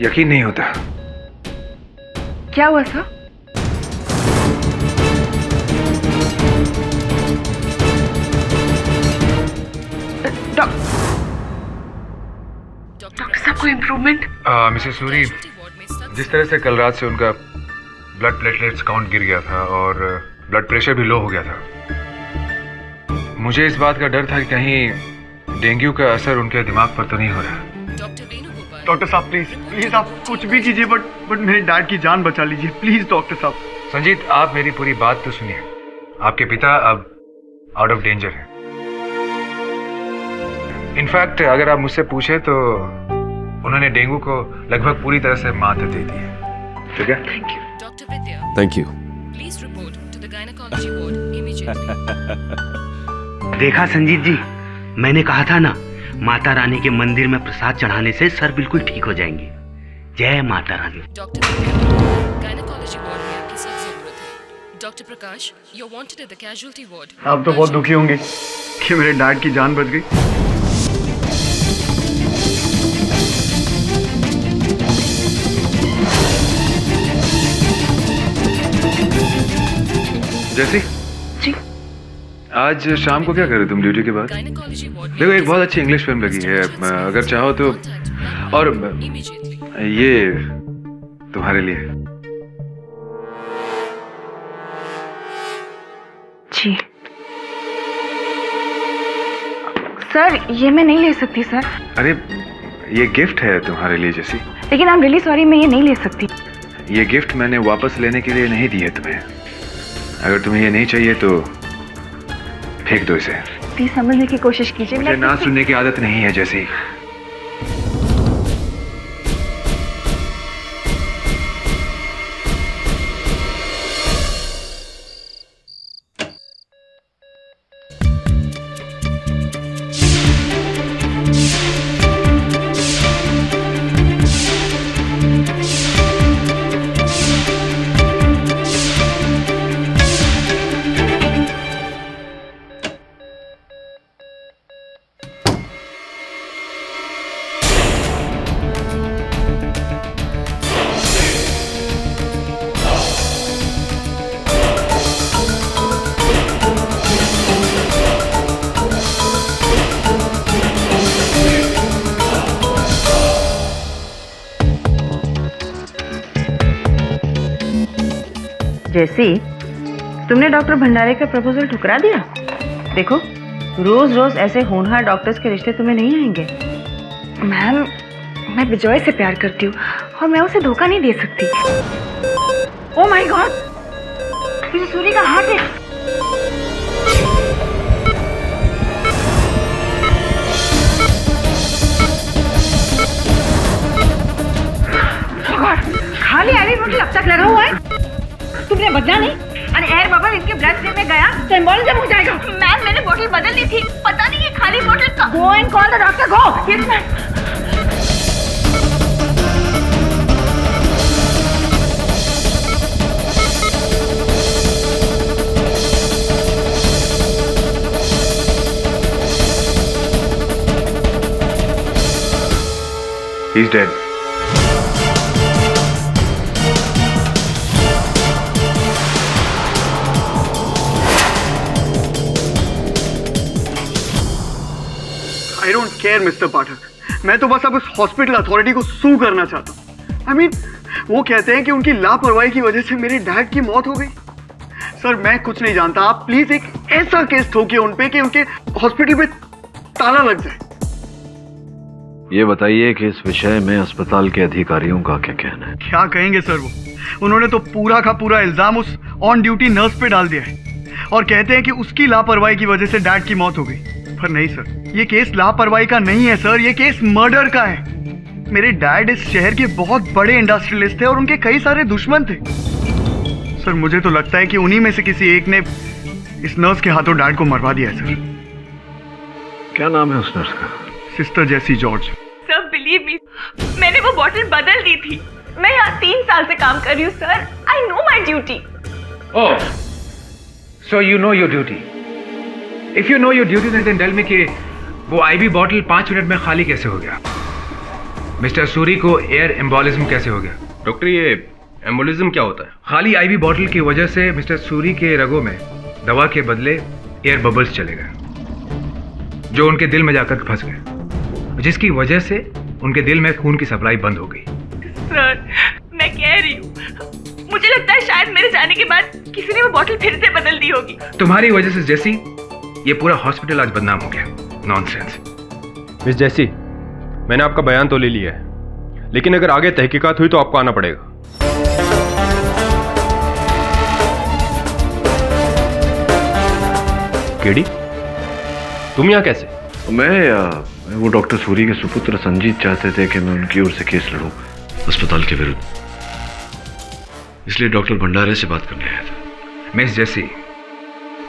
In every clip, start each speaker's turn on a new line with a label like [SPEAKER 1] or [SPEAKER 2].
[SPEAKER 1] यकीन नहीं होता।
[SPEAKER 2] क्या हुआ सर? डॉक्टर साहब को इम्प्रूवमेंट?
[SPEAKER 1] मिसेस सूरी, जिस तरह से कल रात से उनका ब्लड प्लेटलेट्स काउंट गिर गया था और ब्लड प्रेशर भी लो हो गया था, मुझे इस बात का डर था कि कहीं डेंगू का असर उनके दिमाग पर तो नहीं हो रहा।
[SPEAKER 3] डॉक्टर साहब प्लीज आप कुछ भी कीजिए, बट मेरे डैड की जान बचा लीजिए प्लीज डॉक्टर साहब।
[SPEAKER 1] संजीत, आप मेरी पूरी बात तो सुनिए। आपके पिता अब आउट ऑफ डेंजर हैं। इनफैक्ट अगर आप मुझसे पूछे तो उन्होंने डेंगू को लगभग पूरी तरह से मात दे दी है। ठीक है?
[SPEAKER 4] Thank you.
[SPEAKER 5] देखा संजीत जी, मैंने कहा था ना, माता रानी के मंदिर में प्रसाद चढ़ाने से सर बिल्कुल ठीक हो जाएंगे। जय Mata Rani.
[SPEAKER 6] Doctor Prakash, you're wanted at the casualty ward.
[SPEAKER 3] आप तो बहुत दुखी होंगे कि मेरे डैड की जान बच गई।
[SPEAKER 1] जैसी
[SPEAKER 2] जी,
[SPEAKER 1] आज शाम को क्या कर रहे तुम ड्यूटी के बाद? देखो, एक बहुत अच्छी इंग्लिश फिल्म लगी है, अगर चाहो तो। और ये तुम्हारे लिए।
[SPEAKER 2] जी सर, ये मैं नहीं ले सकती सर।
[SPEAKER 1] अरे, ये गिफ्ट है तुम्हारे लिए जैसी।
[SPEAKER 2] लेकिन आई एम रियली सॉरी, मैं ये नहीं ले सकती।
[SPEAKER 1] ये गिफ्ट मैंने वापस लेने के लिए नहीं दी है तुम्हें। अगर तुम्हें ये नहीं चाहिए तो फेंक दो इसे।
[SPEAKER 2] प्लीज समझने की कोशिश कीजिए।
[SPEAKER 1] मुझे ना सुनने की आदत नहीं है जैसी।
[SPEAKER 2] जैसी, तुमने डॉक्टर भंडारे का प्रपोजल ठुकरा दिया। देखो, रोज रोज ऐसे होनहार डॉक्टर्स के रिश्ते तुम्हें नहीं आएंगे। मैम, मैं विजय से प्यार करती हूँ और मैं उसे धोखा नहीं दे सकती। ओह माय गॉड, मुझे सूरी का हार्ट है। खाली एरी बोतल अब तक लगा हुआ है, तुमने बदला नहीं। और एयर बबल इनके ब्लड स्ट्रीम में गया तो एम्बोलिज्म हो जाएगा। मैम, मैंने बोतल बदल दी थी, पता नहीं ये खाली बोतल का। Go and call the doctor, go. Yes ma'am.
[SPEAKER 1] He's dead.
[SPEAKER 3] I don't care mister Pathak, मैं तो बस अब उस हॉस्पिटल अथॉरिटी को सू करना चाहता हूँ। आई मीन, वो कहते हैं कि उनकी लापरवाही की वजह से मेरे डैड की मौत हो गई। सर, मैं कुछ नहीं जानता, आप प्लीज एक ऐसा केस ठोकिए उन पे कि उनके हॉस्पिटल पे ताला लग जाए।
[SPEAKER 4] ये बताइए कि इस विषय में अस्पताल के अधिकारियों का क्या कहना है?
[SPEAKER 3] क्या कहेंगे सर, वो उन्होंने तो पूरा का पूरा इल्जाम उस ऑन ड्यूटी नर्स पे डाल दिया है और कहते हैं कि उसकी लापरवाही की वजह से डैड की मौत हो गई। पर नहीं सर, ये केस लापरवाही का नहीं है सर, ये केस मर्डर का है। मेरे डैड इस शहर के बहुत बड़े इंडस्ट्रियलिस्ट थे और उनके कई सारे दुश्मन थे। सर, मुझे तो लगता है कि उन्हीं में से किसी एक ने इस नर्स के हाथों डैड को मरवा दिया है सर।
[SPEAKER 4] क्या नाम है उस नर्स का?
[SPEAKER 3] सिस्टर जेसी जॉर्ज।
[SPEAKER 2] सर, बिलीव मी, मैंने वो बॉटल बदल दी थी। मैं यहाँ 3 साल से काम कर रही हूँ sir. I know my duty.
[SPEAKER 1] Oh, so you know your duty. If you know your duty, then tell me कि वो आईवी बॉटल 5 मिनट में खाली कैसे हो गया? मिस्टर सूरी को एयर एम्बोलिज्म कैसे हो गया?
[SPEAKER 7] डॉक्टर, ये एम्बोलिज्म क्या होता है?
[SPEAKER 1] खाली आईवी बॉटल की वजह से मिस्टर सूरी के रगों में दवा के बदले एयर बबल्स चले गए, जो उनके दिल में जाकर फंस गए, जिसकी वजह से उनके दिल में खून की सप्लाई बंद हो गई।
[SPEAKER 2] सर, मैं कह रही हूँ, मुझे लगता है शायद मेरे जाने के बाद किसी ने वो बॉटल फिर से बदल दी होगी।
[SPEAKER 1] तुम्हारी वजह से जैसी ये पूरा हॉस्पिटल आज बदनाम हो गया। नॉनसेंस।
[SPEAKER 7] मिस जैसी, मैंने आपका बयान तो ले लिया है, लेकिन अगर आगे तहकीकात हुई तो आपको आना पड़ेगा। केडी, तुम यहाँ कैसे?
[SPEAKER 4] मैं वो डॉक्टर सूरी के सुपुत्र संजीत चाहते थे कि मैं उनकी ओर से केस लड़ूं अस्पताल के विरुद्ध, इसलिए डॉक्टर भंडारे से बात करने आया था।
[SPEAKER 1] मिस जेसी,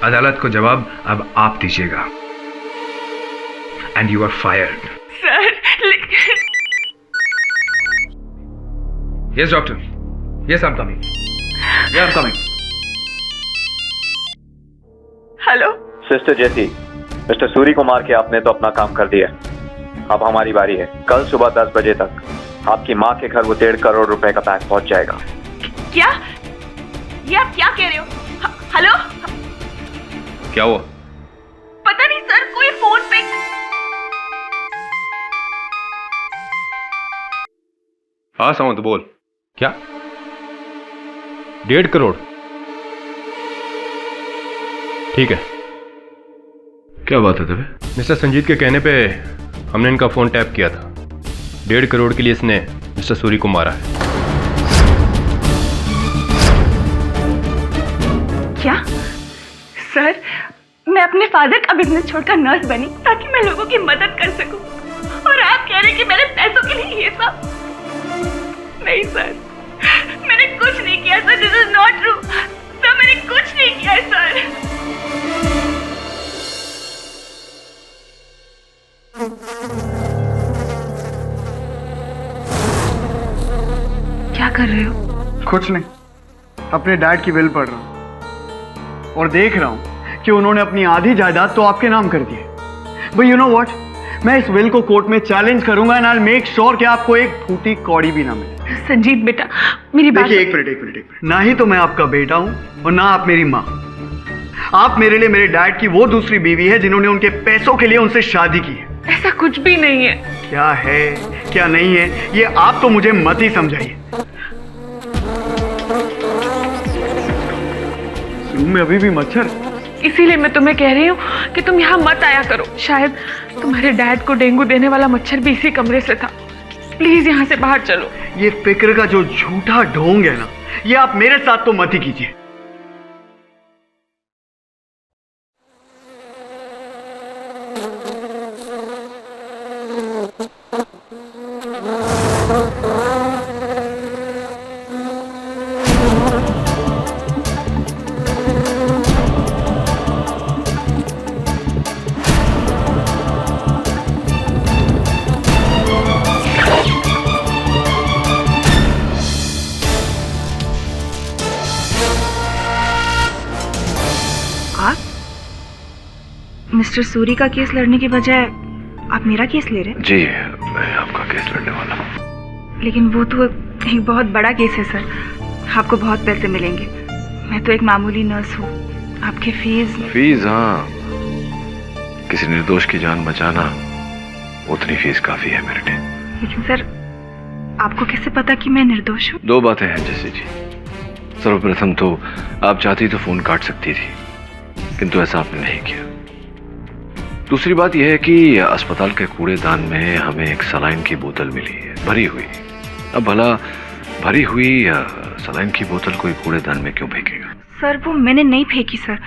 [SPEAKER 1] अदालत को जवाब अब आप दीजिएगा। And you are fired.
[SPEAKER 2] Sir,
[SPEAKER 1] yes doctor, yes I am coming, I am coming.
[SPEAKER 2] Hello
[SPEAKER 8] sister Jessie, mister Suri को मार के आपने तो अपना काम कर दिया। अब हमारी बारी है। कल सुबह 10 बजे तक आपकी माँ के घर वो 1.5 करोड़ रुपए का पैक पहुंच जाएगा।
[SPEAKER 2] क्या? ये आप क्या कह रहे हो? हेलो,
[SPEAKER 7] क्या हुआ?
[SPEAKER 2] पता नहीं सर, कोई फोन पे।
[SPEAKER 7] हाँ सावंत, बोल। क्या? 1.5 करोड़? ठीक है।
[SPEAKER 4] क्या बात है तबे?
[SPEAKER 7] मिस्टर संजीत के कहने पे हमने इनका फोन टैप किया था। 1.5 करोड़ के लिए इसने मिस्टर सूरी को मारा है।
[SPEAKER 2] क्या? सर, मैं अपने फादर का बिजनेस छोड़कर नर्स बनी ताकि मैं लोगों की मदद कर सकूं, और आप कह रहे हैं कि मैंने पैसों के लिए ये सब? नहीं सर, मैंने कुछ नहीं किया sir. This is not true sir, मैंने कुछ नहीं किया सर। क्या कर रहे हो?
[SPEAKER 3] कुछ नहीं, अपने डैड की विल पढ़ रहा हूँ और देख रहा हूँ कि उन्होंने अपनी आधी जायदाद तो आपके नाम कर दी है। बट यू नो व्हाट, मैं इस विल को कोर्ट में चैलेंज करूंगा and I will make sure कि आपको एक फूटी कौड़ी भी ना मिले।
[SPEAKER 2] संजीत बेटा, मेरी बात
[SPEAKER 3] देखिए, एक मिनट। ना ही तो मैं आपका बेटा हूँ और ना आप मेरी माँ। आप मेरे लिए मेरे डैड की वो दूसरी बीवी है जिन्होंने उनके पैसों के लिए उनसे शादी की है।
[SPEAKER 2] ऐसा कुछ भी नहीं है।
[SPEAKER 3] क्या है क्या नहीं है, ये आप तो मुझे मत ही समझाइए। रूम में अभी भी मच्छर,
[SPEAKER 9] इसीलिए मैं तुम्हें कह रही हूँ कि तुम यहाँ मत आया करो। शायद तुम्हारे डैड को डेंगू देने वाला मच्छर भी इसी कमरे से था। प्लीज यहाँ से बाहर चलो।
[SPEAKER 3] ये फिक्र का जो झूठा ढोंग है ना, ये आप मेरे साथ तो मत ही कीजिए।
[SPEAKER 2] मिस्टर सूरी का केस लड़ने के बजाय आप मेरा केस ले रहे हैं?
[SPEAKER 4] जी, मैं आपका केस लड़ने वाला हूँ।
[SPEAKER 2] लेकिन वो तो एक बहुत बड़ा केस है सर, आपको बहुत पैसे मिलेंगे। मैं तो एक मामूली नर्स हूँ। आपके फीस?
[SPEAKER 4] हाँ, किसी निर्दोष की जान बचाना, उतनी फीस काफी है मेरे लिए।
[SPEAKER 2] लेकिन सर, आपको कैसे पता कि मैं निर्दोष हूँ?
[SPEAKER 4] 2 बातें हैं जैसी जी। सर्वप्रथम तो आप चाहती तो फोन काट सकती थी, किंतु ऐसा आपने नहीं किया। दूसरी बात यह है कि अस्पताल के कूड़ेदान में हमें एक सलाइन की बोतल मिली है, भरी हुई। अब भला भरी हुई सलाइन की बोतल कोई कूड़ेदान में क्यों फेंकेगा?
[SPEAKER 2] सर, वो मैंने नहीं फेंकी सर।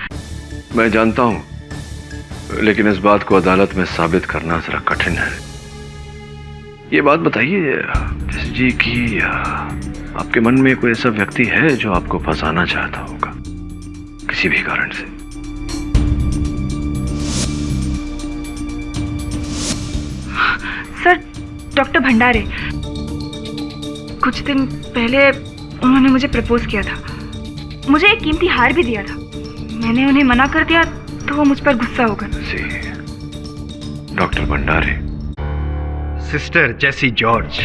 [SPEAKER 4] मैं जानता हूँ, लेकिन इस बात को अदालत में साबित करना जरा कठिन है। ये बात बताइए जैसे जी कि आपके मन में कोई ऐसा व्यक्ति है जो आपको फंसाना चाहता होगा किसी भी कारण से?
[SPEAKER 2] सर, डॉक्टर भंडारे। कुछ दिन पहले उन्होंने मुझे प्रपोज किया था, मुझे एक कीमती हार भी दिया था। मैंने उन्हें मना कर दिया तो वो मुझ पर गुस्सा हो गए।
[SPEAKER 4] डॉक्टर भंडारे,
[SPEAKER 3] सिस्टर जेसी जॉर्ज।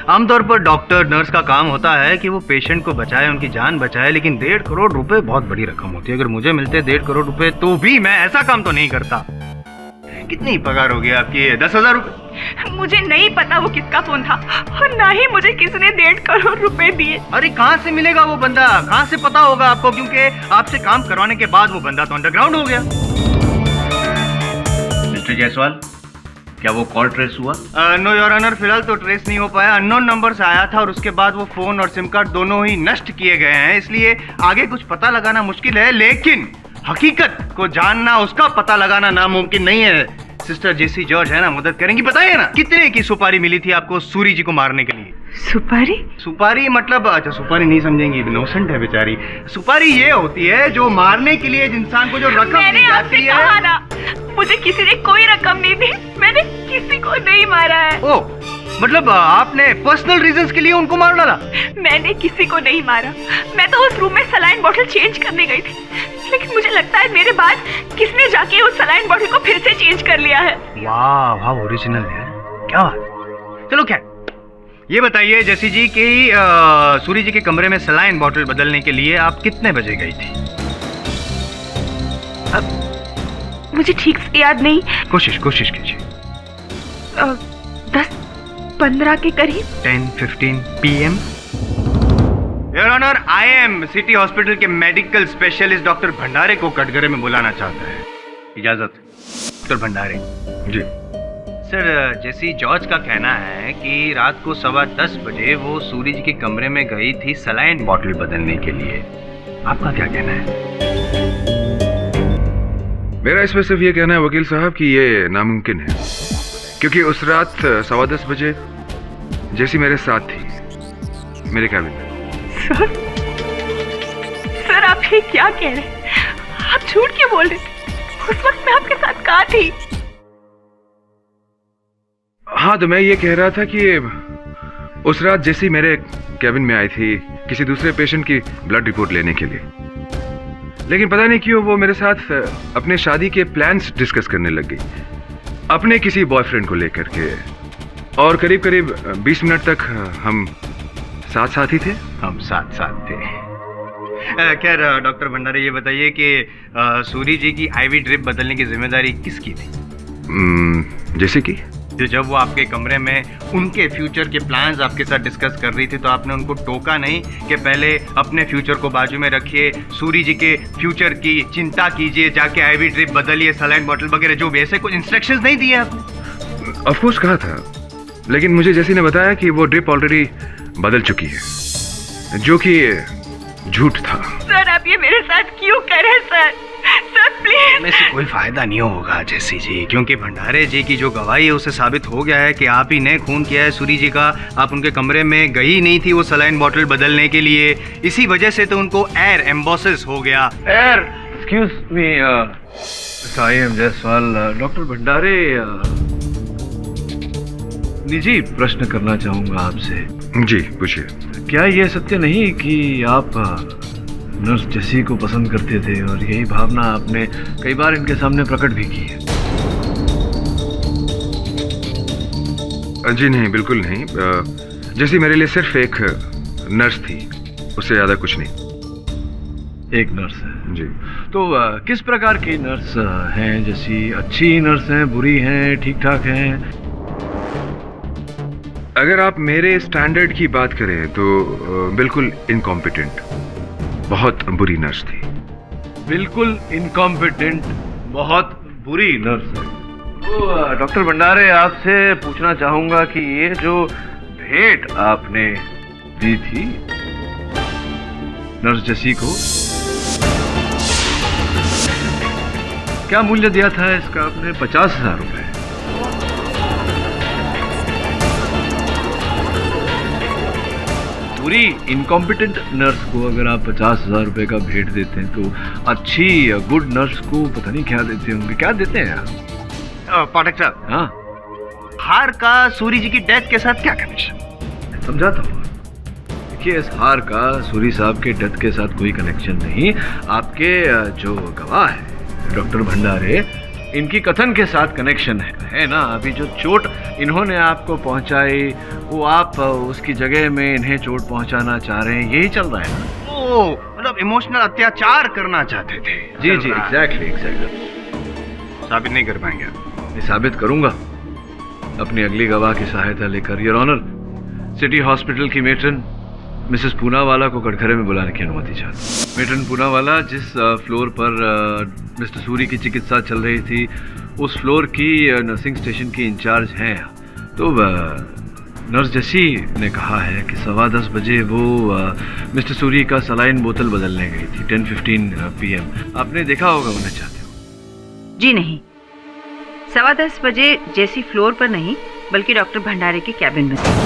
[SPEAKER 3] आमतौर पर डॉक्टर नर्स का काम होता है कि वो पेशेंट को बचाए, उनकी जान बचाए, लेकिन 1.5 करोड़ रुपए बहुत बड़ी रकम होती है। अगर मुझे मिलते 1.5 करोड़ रुपए तो भी मैं ऐसा काम तो नहीं करता। कितनी पगार होगी आपकी? 10,000 रुपए?
[SPEAKER 9] मुझे नहीं पता वो किसका फोन था और ना ही मुझे किसी ने 1.5 करोड़ रुपए दिए।
[SPEAKER 3] अरे कहाँ से मिलेगा वो बंदा? कहाँ से पता होगा आपको? क्योंकि आपसे काम करवाने के बाद वो बंदा तो अंडरग्राउंड हो गया।
[SPEAKER 5] मिस्टर जायसवाल, क्या वो कॉल ट्रेस हुआ?
[SPEAKER 3] नो योर ऑनर, फिलहाल तो ट्रेस नहीं हो पाया। अननोन नंबर से आया था और उसके बाद वो फोन और सिम कार्ड दोनों ही नष्ट किए गए हैं, इसलिए आगे कुछ पता लगाना मुश्किल है, लेकिन हकीकत को जानना, उसका पता लगाना नामुमकिन नहीं है। सिस्टर जेसी जॉर्ज है ना, मदद करेंगी? बताइए ना, कितने की सुपारी मिली थी आपको सूरी जी को मारने के लिए?
[SPEAKER 9] सुपारी?
[SPEAKER 3] सुपारी मतलब, अच्छा सुपारी नहीं समझेंगी, इनोसेंट है बेचारी। सुपारी ये होती है जो मारने के लिए इंसान को जो रकम दी जाती है।
[SPEAKER 9] कहा ना, मुझे किसी ने कोई रकम नहीं दी, मैंने किसी को नहीं मारा है।
[SPEAKER 3] ओ, मतलब आपने पर्सनल रीजंस के लिए उनको मार डाला?
[SPEAKER 9] मैंने किसी को नहीं मारा, मैं तो उस रूम में सलाइन बॉटल चेंज करने गई थी, लेकिन मुझे लगता है मेरे बाद किसने जाके उस सलाइन बॉटल को फिर से चेंज कर लिया है।
[SPEAKER 3] वाह वाह, ओरिजिनल है, क्या बात। चलो क्या, ये बताइए जेसी जी कि सूरी जी के कमरे में सलाइन बॉटल बदलने के लिए आप कितने बजे गई थी?
[SPEAKER 9] मुझे ठीक से याद नहीं।
[SPEAKER 3] कोशिश कीजिए।
[SPEAKER 9] 10-15 के करीब।
[SPEAKER 3] 10-15 PM। Your honour, I am city hospital के मेडिकल स्पेशलिस्ट डॉक्टर भंडारे को कटघरे में बुलाना चाहता है। इजाजत? डॉक्टर भंडारे जी। सर, जेसी जॉर्ज का कहना है कि रात को 10:15 बजे वो सूरी जी के कमरे में गई थी सलाइन बॉटल बदलने के लिए। आपका क्या कहना है?
[SPEAKER 1] मेरा इसमें सिर्फ ये कहना है वकील साहब कि ये नामुमकिन है, क्योंकि उस रात 10:15 बजे जेसी मेरे साथ थी, मेरे कैबिन में।
[SPEAKER 9] सर आप ये क्या कह रहे हैं? आप झूठ क्यों बोल रहे थे? उस वक्त मैं आपके साथ कहाँ थी?
[SPEAKER 1] हाँ, तो मैं ये कह रहा था कि उस रात जेसी मेरे कैबिन में आई थी किसी दूसरे पेशेंट की ब्लड रिपोर्ट लेने के लिए, लेकिन पता नहीं क्यों वो मेरे साथ अपने शादी के प्लान्स डिस्कस करने लग गई, अपने किसी बॉयफ्रेंड को लेकर के, और करीब 20 मिनट तक हम साथ ही थे।
[SPEAKER 3] हम साथ थे। खैर डॉक्टर भंडारे, ये बताइए कि सूरी जी की आईवी ड्रिप बदलने की जिम्मेदारी किसकी थी?
[SPEAKER 1] जैसे कि
[SPEAKER 3] जब वो आपके कमरे में उनके फ्यूचर के प्लान्स आपके साथ डिस्कस कर रही थी तो आपने उनको टोका नहीं कि पहले अपने फ्यूचर को बाजू में रखिए, सूरी जी के फ्यूचर की चिंता कीजिए, जाके आईवी ड्रिप बदलिए, सलाइन बॉटल वगैरह, जो भी ऐसे कुछ इंस्ट्रक्शंस नहीं दिए आपने?
[SPEAKER 1] ऑफ कोर्स कहा था, लेकिन मुझे जैसी ने बताया कि वो ड्रिप ऑलरेडी बदल चुकी है, जो कि झूठ था।
[SPEAKER 9] सर आप ये मेरे साथ क्यों कर रहे हैं सर? Sir please.
[SPEAKER 3] में से कोई फायदा नहीं होगा जेसी जी, क्योंकि भंडारे जी की जो गवाही है उससे साबित हो गया है कि आप ही ने खून किया है सूरी जी का। आप उनके कमरे में गई नहीं थी वो सलाइन बॉटल बदलने के लिए, इसी वजह से तो उनको एयर एम्बोसिस हो गया।
[SPEAKER 4] Air, excuse me, I am Jaiswal. Doctor भंडारे, निजी प्रश्न करना चाहूंगा आपसे।
[SPEAKER 1] जी पूछिए।
[SPEAKER 4] क्या यह सत्य नहीं कि आप नर्स जेसी को पसंद करते थे और यही भावना आपने कई बार इनके सामने प्रकट भी की है?
[SPEAKER 1] जी नहीं, बिल्कुल नहीं। जेसी मेरे लिए सिर्फ एक नर्स थी, उससे ज्यादा कुछ नहीं।
[SPEAKER 4] एक नर्स है
[SPEAKER 1] जी।
[SPEAKER 4] तो किस प्रकार की नर्स हैं जेसी? अच्छी नर्स हैं, बुरी हैं, ठीक ठाक हैं?
[SPEAKER 1] अगर आप मेरे स्टैंडर्ड की बात करें तो बिल्कुल इनकॉम्पिटेंट, बहुत बुरी नर्स थी।
[SPEAKER 4] बिल्कुल इनकॉम्पिटेंट, बहुत बुरी नर्स है। तो डॉक्टर भंडारे, आपसे पूछना चाहूंगा कि ये जो भेंट आपने दी थी नर्स जेसी को, क्या मूल्य दिया था इसका आपने? 50,000 रुपए। पूरी इनकॉम्पिटेंट नर्स को अगर आप 50,000 रुपए का भेंट देते हैं तो अच्छी गुड नर्स को पता नहीं क्या देते होंगे। क्या देते हैं आप?
[SPEAKER 3] पाठक साहब,
[SPEAKER 4] हाँ,
[SPEAKER 3] हार का सूरी जी की डेथ के साथ क्या कनेक्शन?
[SPEAKER 4] समझाता हूँ। देखिए, इस हार का सूरी साहब के डेथ के साथ कोई कनेक्शन नहीं। आपके जो गवाह है डॉक्टर भंडारे, इनकी कथन के साथ कनेक्शन है ना। अभी जो चोट इन्होंने आपको पहुंचाई वो आप उसकी जगह में इन्हें चोट पहुंचाना चाह रहे हैं, यही चल रहा है ना?
[SPEAKER 3] ओ मतलब इमोशनल अत्याचार करना चाहते थे।
[SPEAKER 4] जी जी, एग्जैक्टली।
[SPEAKER 1] साबित नहीं कर पाएंगे आप?
[SPEAKER 4] मैं साबित करूंगा अपनी अगली गवाह की सहायता लेकर। योर ऑनर, सिटी हॉस्पिटल की मेट्रन मिसेस पूनावाला को कटघरे में बुलाने की अनुमति चाहती। मेट्रन पूनावाला जिस फ्लोर पर मिस्टर सूरी की चिकित्सा चल रही थी उस फ्लोर की नर्सिंग स्टेशन की इंचार्ज हैं। तो नर्स जैसी ने कहा है कि 10:15 बजे वो मिस्टर सूरी का सलाइन बोतल बदलने गई थी 10:15 PM। आपने देखा होगा उन्हें, चाहते हो?
[SPEAKER 2] जी नहीं, 10:15 बजे जैसी फ्लोर पर नहीं बल्कि डॉक्टर भंडारे के कैबिन में थी।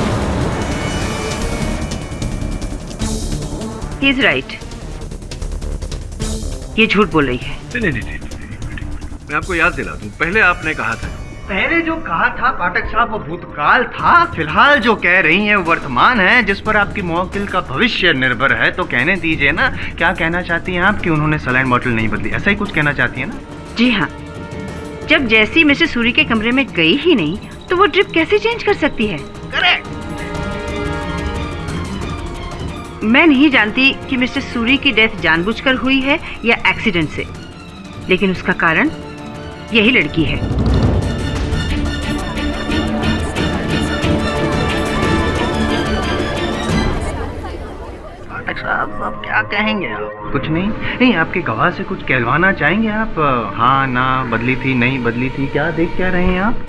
[SPEAKER 2] ही इज राइट, ये झूठ बोल रही है।
[SPEAKER 4] नहीं, मैं आपको याद दिला दूं, पहले आपने कहा था।
[SPEAKER 3] पहले जो कहा था पाठक साहब वो भूतकाल था, फिलहाल जो कह रही हैं वो वर्तमान है, जिस पर आपकी मुवक्किल का भविष्य निर्भर है। तो कहने दीजिए ना, क्या कहना चाहती हैं आप कि उन्होंने सलाइन बॉटल नहीं बदली, ऐसा ही कुछ कहना चाहती हैं ना?
[SPEAKER 2] जी हाँ, जब जैसी मिसेस सूरी के कमरे में गई ही नहीं तो वो ड्रिप कैसे चेंज कर सकती है?
[SPEAKER 3] करेक्ट।
[SPEAKER 2] मैं नहीं जानती कि मिस्टर सूरी की डेथ जानबूझकर हुई है या एक्सीडेंट से, लेकिन उसका कारण यही लड़की है।
[SPEAKER 3] पाठक साहब आप क्या कहेंगे? आप कुछ नहीं, आपके गवाह से कुछ कहलवाना चाहेंगे आप? हाँ ना, बदली थी नहीं बदली थी, क्या देख क्या रहे हैं आप?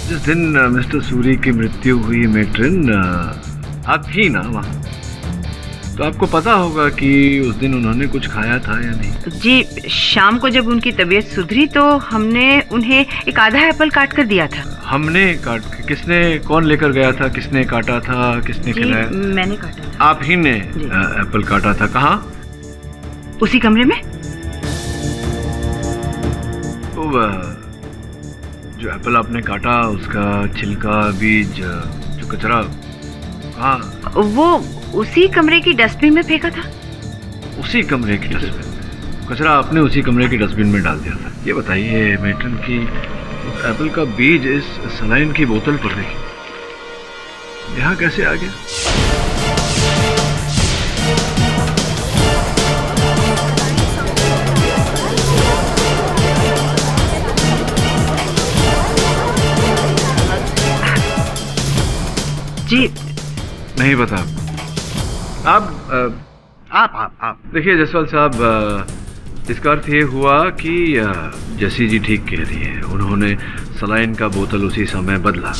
[SPEAKER 4] जिस दिन मिस्टर सूरी की मृत्यु हुई मेट्रिन, आप थी ना वहाँ? तो आपको पता होगा कि उस दिन उन्होंने कुछ खाया था या नहीं?
[SPEAKER 2] जी, शाम को जब उनकी तबीयत सुधरी तो हमने उन्हें एक आधा एप्पल काट कर दिया था।
[SPEAKER 4] हमने काट? किसने, कौन लेकर गया था? किसने काटा था? किसने खिलाया?
[SPEAKER 2] मैंने काटा था।
[SPEAKER 4] आप ही ने एप्पल काटा था? कहाँ?
[SPEAKER 2] उसी कमरे में।
[SPEAKER 4] तो जो एप्पल आपने काटा उसका छिलका, बीज, जो कचरा, कहाँ?
[SPEAKER 2] वो उसी कमरे की डस्टबिन में फेंका था।
[SPEAKER 4] उसी कमरे की डस्टबिन में? कचरा आपने उसी कमरे की डस्टबिन में डाल दिया था। ये बताइए मेट्रन की एप्पल का बीज इस सलाइन की बोतल पर देखिए, यहाँ कैसे आ गया?
[SPEAKER 2] जी
[SPEAKER 4] नहीं पता आप देखिए जसवाल साहब, इसका अर्थ ये हुआ कि जैसी जी ठीक कह रही है, उन्होंने सलाइन का बोतल उसी समय बदला।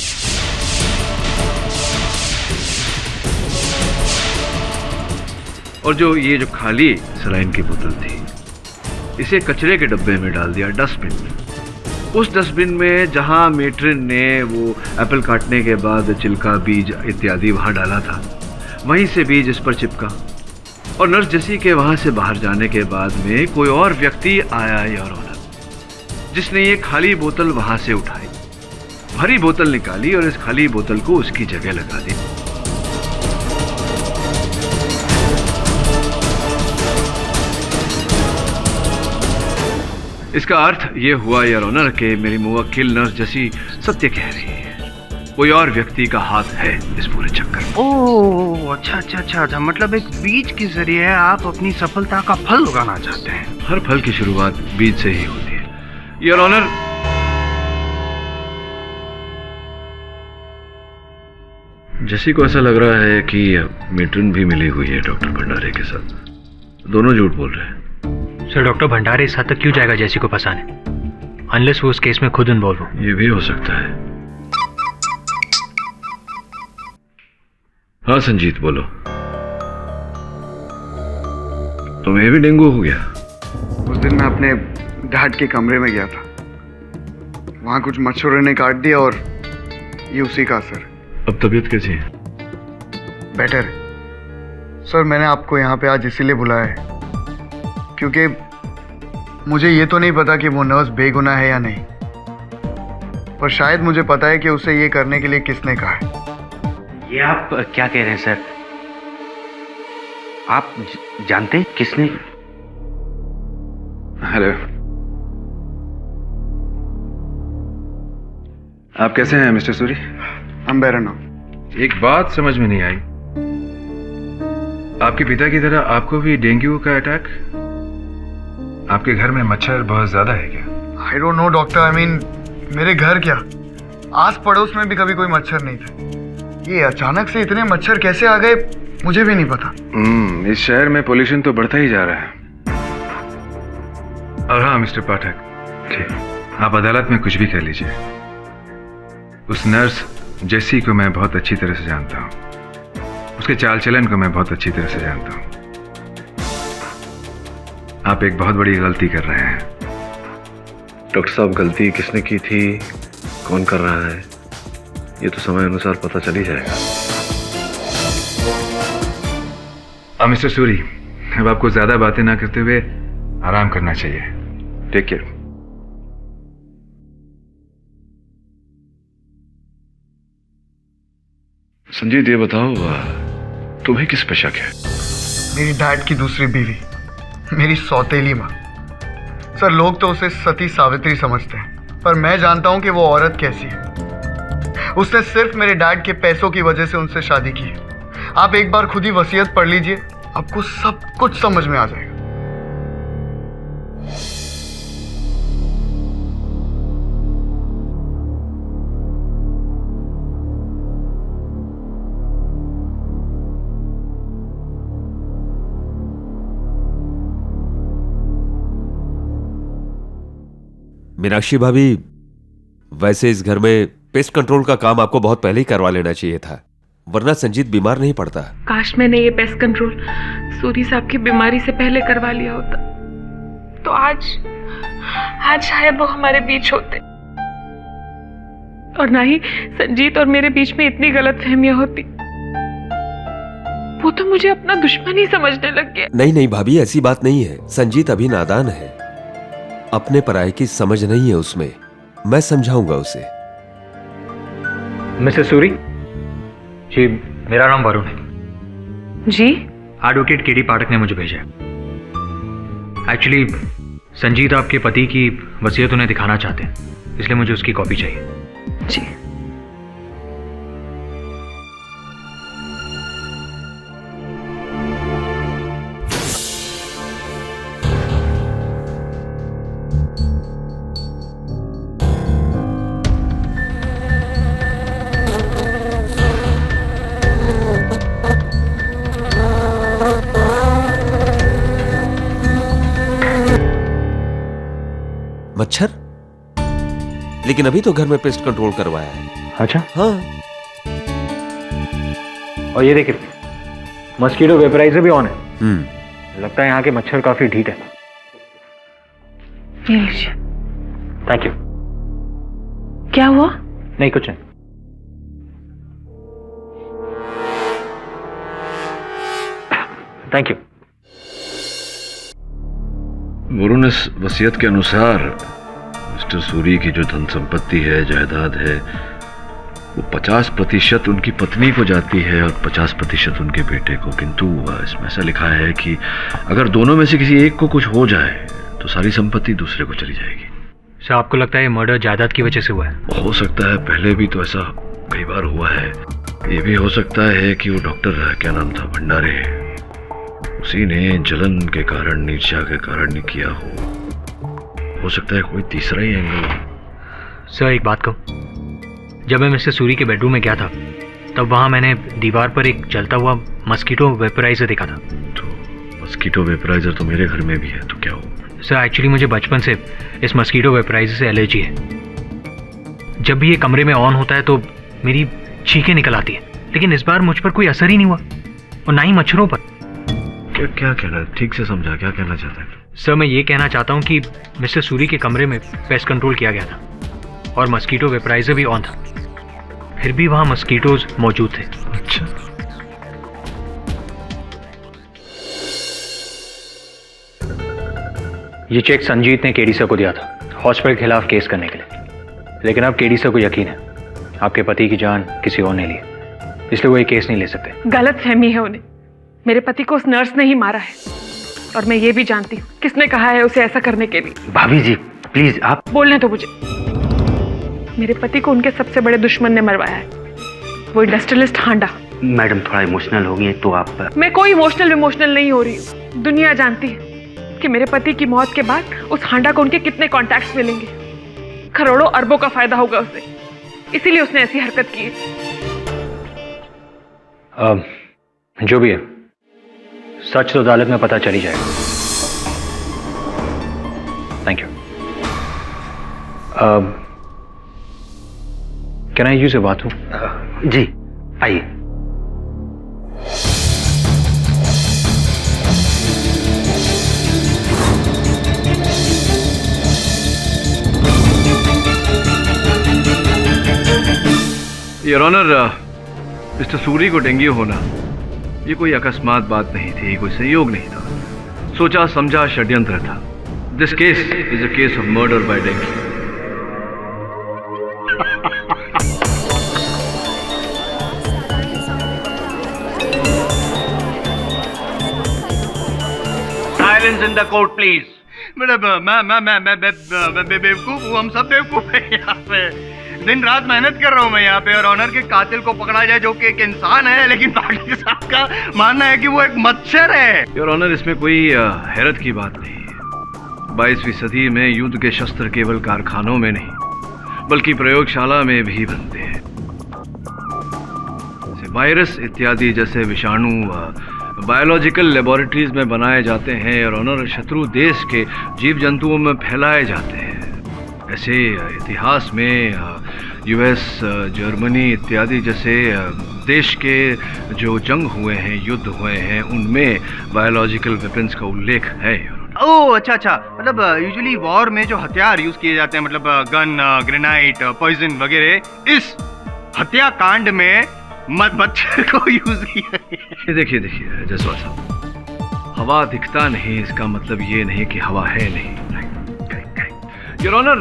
[SPEAKER 4] और जो खाली सलाइन की बोतल थी इसे कचरे के डब्बे में डाल दिया, डस्टबिन में। उस डस्टबिन में जहां मेट्रिन ने वो एप्पल काटने के बाद छिलका, बीज इत्यादि वहां डाला था, वहीं से बीज इस पर चिपका। और नर्स जेसी के वहां से बाहर जाने के बाद में कोई और व्यक्ति आया योर ऑनर, जिसने ये खाली बोतल वहां से उठाई, भरी बोतल निकाली और इस खाली बोतल को उसकी जगह लगा दी। इसका अर्थ ये हुआ योर ऑनर कि मेरी मुवक्किल नर्स जेसी सत्य कह रही है, कोई और व्यक्ति का हाथ है इस पूरे चक्कर में।
[SPEAKER 3] ओह अच्छा, मतलब एक बीज के जरिए आप अपनी सफलता का फल उगाना चाहते हैं।
[SPEAKER 4] हर फल की शुरुआत बीज से ही होती है योर ऑनर। जेसी को ऐसा लग रहा है कि मेट्रिन भी मिली हुई है डॉक्टर भंडारे के साथ। दोनों झूठ बोल रहे हैं।
[SPEAKER 10] सर, डॉक्टर भंडारे इस हद तक क्यों जाएगा जेसी को फंसाने, अनलेस वो उस केस में खुद इन्वॉल्व हो।
[SPEAKER 4] ये भी हो सकता है। हाँ संजीत बोलो, तुम्हें भी डेंगू हो गया?
[SPEAKER 3] उस दिन मैं अपने डैड के कमरे में गया था। वहां कुछ मच्छरों ने काट दिया और ये उसी का असर।
[SPEAKER 4] अब तबीयत कैसी है?
[SPEAKER 3] बेटर सर, मैंने आपको यहाँ पे आज इसीलिए बुलाया है क्योंकि मुझे ये तो नहीं पता कि वो नर्स बेगुनाह है या नहीं, पर शायद मुझे पता है कि उसे ये करने के लिए किसने कहा है।
[SPEAKER 5] ये आप क्या कह रहे हैं सर? आप जानते हैं किसने?
[SPEAKER 1] हेलो, आप कैसे हैं मिस्टर सूरी?
[SPEAKER 3] हम बेरन हूं।
[SPEAKER 1] एक बात समझ में नहीं आई, आपके पिता की तरह आपको भी डेंगू का अटैक? आपके घर में मच्छर बहुत ज्यादा है क्या?
[SPEAKER 3] I don't know doctor, I mean मेरे घर क्या, आस पड़ोस में भी कभी कोई मच्छर नहीं थे। ये अचानक से इतने मच्छर कैसे आ गए मुझे भी नहीं पता।
[SPEAKER 1] इस शहर में पोल्यूशन तो बढ़ता ही जा रहा है। और हाँ मिस्टर पाठक, ठीक, आप अदालत में कुछ भी कह लीजिए, उस नर्स जेसी को मैं बहुत अच्छी तरह से जानता हूँ, उसके चाल चलन को मैं बहुत अच्छी तरह से जानता हूँ। आप एक बहुत बड़ी गलती कर रहे हैं।
[SPEAKER 4] डॉक्टर साहब, गलती किसने की थी, कौन कर रहा है, ये तो समय अनुसार पता चल ही जाएगा।
[SPEAKER 1] अब मिस्टर सूरी, अब आपको ज्यादा बातें ना करते हुए आराम करना चाहिए। Take care.
[SPEAKER 4] संजीत, ये बताओ तुम्हें किस पे शक है?
[SPEAKER 3] मेरी डैड की दूसरी बीवी, मेरी सौतेली माँ। सर, लोग तो उसे सती सावित्री समझते हैं, पर मैं जानता हूं कि वो औरत कैसी है। उसने सिर्फ मेरे डैड के पैसों की वजह से उनसे शादी की है। आप एक बार खुद ही वसीयत पढ़ लीजिए, आपको सब कुछ समझ में आ जाएगा।
[SPEAKER 11] मीनाक्षी भाभी, वैसे इस घर में पेस्ट कंट्रोल का काम आपको बहुत पहले ही करवा लेना चाहिए था, वरना संजीत बीमार नहीं पड़ता।
[SPEAKER 9] काश मैंने ये पेस्ट कंट्रोल सूरी साहब की बीमारी से पहले करवा लिया होता, तो आज शायद वो हमारे बीच होते, और ना ही संजीत और मेरे बीच में इतनी गलतफहमियां होती। वो तो मुझे अपना दुश्मन ही समझने लग गया।
[SPEAKER 11] नहीं नहीं भाभी, ऐसी बात नहीं है। संजीत अभी नादान है, अपने पराये की समझ नहीं है उसमें, मैं समझाऊंगा उसे।
[SPEAKER 10] मिसेस सूरी जी, मेरा नाम वरुण है
[SPEAKER 2] जी।
[SPEAKER 10] एडवोकेट केडी पाठक ने मुझे भेजा है। एक्चुअली संजीत आपके पति की वसीयत उन्हें दिखाना चाहते हैं, इसलिए मुझे उसकी कॉपी चाहिए।
[SPEAKER 2] जी।
[SPEAKER 11] मच्छर? लेकिन अभी तो घर में पेस्ट कंट्रोल करवाया है।
[SPEAKER 10] अच्छा,
[SPEAKER 11] हाँ।
[SPEAKER 10] और ये देखिए, मस्कीटो वेपराइजर भी ऑन है। लगता है यहाँ के मच्छर काफी ढीठ है।
[SPEAKER 2] ये लीजिए।
[SPEAKER 10] Thank you.
[SPEAKER 2] क्या हुआ?
[SPEAKER 10] नहीं, कुछ नहीं। Thank you.
[SPEAKER 4] वरुण, इस वसीयत के अनुसार मिस्टर सूरी की जो धन संपत्ति है, जायदाद है, वो 50% उनकी पत्नी को जाती है और 50% उनके बेटे को। किंतु इसमें ऐसा लिखा है कि अगर दोनों में से किसी एक को कुछ हो जाए तो सारी संपत्ति दूसरे को चली जाएगी।
[SPEAKER 10] सर, आपको लगता है ये मर्डर जायदाद की वजह से हुआ है?
[SPEAKER 4] हो सकता है, पहले भी तो ऐसा कई बार हुआ है। ये भी हो सकता है कि वो डॉक्टर, क्या नाम था, भंडारे, उसी ने जलन के कारण, ईर्ष्या के कारण नहीं किया हो सकता है कोई तीसरा ही एंगल हो।
[SPEAKER 10] सर, एक बात कहूं, जब मैं मिस्टर सूरी के बेडरूम में गया था, तब वहां मैंने दीवार पर एक जलता हुआ मस्कीटो वेपराइजर देखा था।
[SPEAKER 4] तो मस्कीटो वेपराइजर तो मेरे घर में भी है, तो क्या हो?
[SPEAKER 10] सर, एक्चुअली मुझे बचपन से इस मस्कीटो वेपराइजर से एलर्जी है। जब भी ये कमरे में ऑन होता है तो मेरी छींकें निकल आती है, लेकिन इस बार मुझ पर कोई असर ही नहीं हुआ, और ना ही मच्छरों पर।
[SPEAKER 4] क्या कहना, ठीक से समझा, क्या कहना चाहता है?
[SPEAKER 10] सर मैं ये कहना चाहता हूँ कि मिस्टर सूरी के कमरे में पेस्ट कंट्रोल किया गया था और मस्कीटो वेपराइजर भी ऑन था, फिर भी वहाँ मस्कीटोज मौजूद थे।
[SPEAKER 3] अच्छा,
[SPEAKER 10] ये चेक संजीत ने केडी सर को दिया था हॉस्पिटल के खिलाफ केस करने के लिए, लेकिन अब केडी सर को यकीन है आपके पति की जान किसी और ने ली, इसलिए वो ये केस नहीं ले सकते।
[SPEAKER 9] गलत फहमी है उन्हें। मेरे पति को उस नर्स ने ही मारा है और मैं ये भी जानती हूँ किसने कहा है उसे ऐसा करने के लिए।
[SPEAKER 5] भाभी जी प्लीज आप
[SPEAKER 9] बोलने तो मुझे। मेरे पति को उनके सबसे बड़े दुश्मन ने मरवाया है, वो इंडस्ट्रियलिस्ट हांडा।
[SPEAKER 5] मैडम थोड़ा इमोशनल हो गई तो आप।
[SPEAKER 9] मैं कोई इमोशनल नहीं हो रही हूँ। दुनिया जानती है कि मेरे पति की मौत के बाद उस हांडा को उनके कितने कॉन्टैक्ट्स मिलेंगे, करोड़ों अरबों का फायदा होगा उसे, इसीलिए उसने ऐसी हरकत की है।
[SPEAKER 10] जो भी है सच तो अदालत में पता चल ही जाएगा। Thank you. Can I use a bathroom?
[SPEAKER 5] जी आइए।
[SPEAKER 4] योर ऑनर, मिस्टर सूरी को डेंगू होना ये कोई अकस्मात बात नहीं थी, कोई संयोग नहीं था, सोचा समझा षड्यंत्र था। This case is a case of murder by dengue.
[SPEAKER 5] Silence in the court please.
[SPEAKER 3] मैं बेवकूफ हूँ, हम सब बेवकूफ हैं यहाँ पे। दिन रात मेहनत कर रहा हूँ मैं यहाँ पे, और ऑनर के कातिल को पकड़ा जाए जो कि एक इंसान है, लेकिन पाटिल साहब का मानना है कि वो एक मच्छर है।
[SPEAKER 4] योर ऑनर, इसमें कोई हैरत की बात नहीं है। 22वीं सदी में युद्ध के शस्त्र केवल कारखानों में नहीं बल्कि प्रयोगशाला में भी बनते हैं। वायरस इत्यादि जैसे विषाणु बायोलॉजिकल लेबोरेटरीज में बनाए जाते हैं और ऑनर शत्रु देश के जीव जंतुओं में फैलाए जाते हैं। ऐसे इतिहास में यूएस, जर्मनी इत्यादि जैसे देश के जो जंग हुए हैं, युद्ध हुए हैं, उनमें बायोलॉजिकल वेपन्स का उल्लेख है।
[SPEAKER 3] ओह अच्छा, मतलब यूजुअली वॉर में जो हथियार यूज किए जाते हैं, मतलब गन, ग्रेनाइट, पॉइजन वगैरह, इस हत्याकांड में मच्छर को यूज किया।
[SPEAKER 4] देखिए जसवाल साहब, हवा दिखता नहीं इसका मतलब ये नहीं कि हवा है नहीं। योर ऑनर,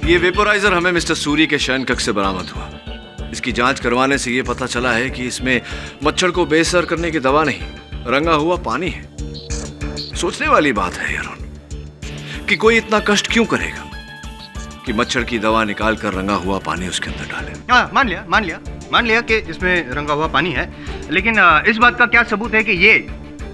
[SPEAKER 4] ये वेपोराइजर हमें मिस्टर सूरी के शयन कक्ष से बरामद हुआ। इसकी जांच करवाने से ये पता चला है कि इसमें मच्छर को बेअसर करने की दवा नहीं, रंगा हुआ पानी है। सोचने वाली बात है योर ऑनर कि कोई इतना कष्ट क्यों करेगा कि मच्छर की दवा निकाल कर रंगा हुआ पानी उसके अंदर डाले।
[SPEAKER 3] हाँ, मान लिया कि इसमें रंगा हुआ पानी है, लेकिन इस बात का क्या सबूत है कि ये